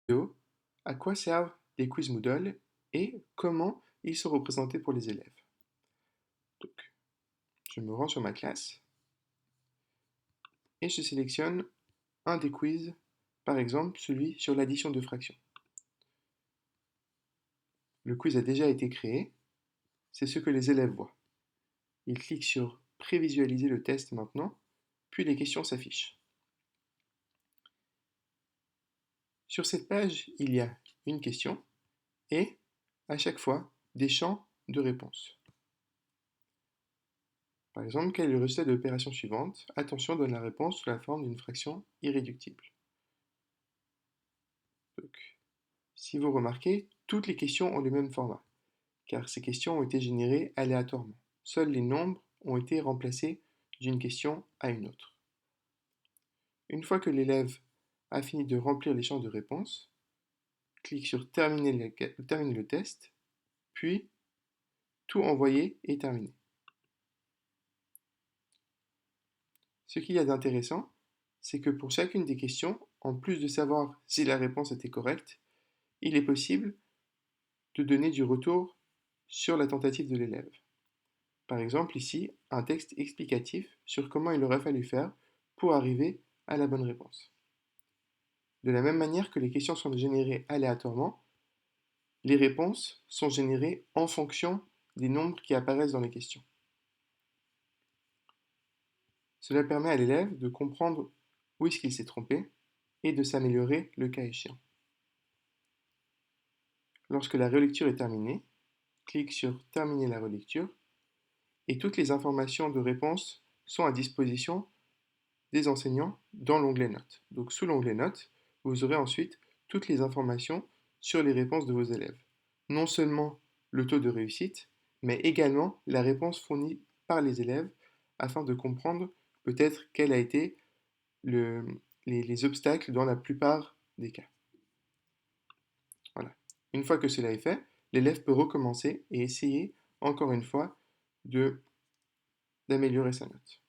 vidéo, à quoi servent les quiz Moodle et comment ils sont représentés pour les élèves. Donc, je me rends sur ma classe et je sélectionne un des quiz, par exemple celui sur l'addition de fractions. Le quiz a déjà été créé, c'est ce que les élèves voient. Ils cliquent sur Prévisualiser le test maintenant, puis les questions s'affichent. Sur cette page, il y a une question et, à chaque fois, des champs de réponse. Par exemple, quel est le résultat de l'opération suivante? Attention, donne la réponse sous la forme d'une fraction irréductible. Donc, si vous remarquez, toutes les questions ont le même format, car ces questions ont été générées aléatoirement. Seuls les nombres ont été remplacés d'une question à une autre. Une fois que l'élève a fini de remplir les champs de réponse, clique sur terminer le test, puis tout envoyer et terminer. Ce qu'il y a d'intéressant, c'est que pour chacune des questions, en plus de savoir si la réponse était correcte, il est possible de donner du retour sur la tentative de l'élève. Par exemple, ici, un texte explicatif sur comment il aurait fallu faire pour arriver à la bonne réponse. De la même manière que les questions sont générées aléatoirement, les réponses sont générées en fonction des nombres qui apparaissent dans les questions. Cela permet à l'élève de comprendre où est-ce qu'il s'est trompé et de s'améliorer le cas échéant. Lorsque la relecture est terminée, clique sur Terminer la relecture et toutes les informations de réponse sont à disposition des enseignants dans l'onglet Notes. Donc sous l'onglet Notes, vous aurez ensuite toutes les informations sur les réponses de vos élèves. Non seulement le taux de réussite, mais également la réponse fournie par les élèves afin de comprendre peut-être quel a été les obstacles dans la plupart des cas. Voilà. Une fois que cela est fait, l'élève peut recommencer et essayer encore une fois d'améliorer sa note.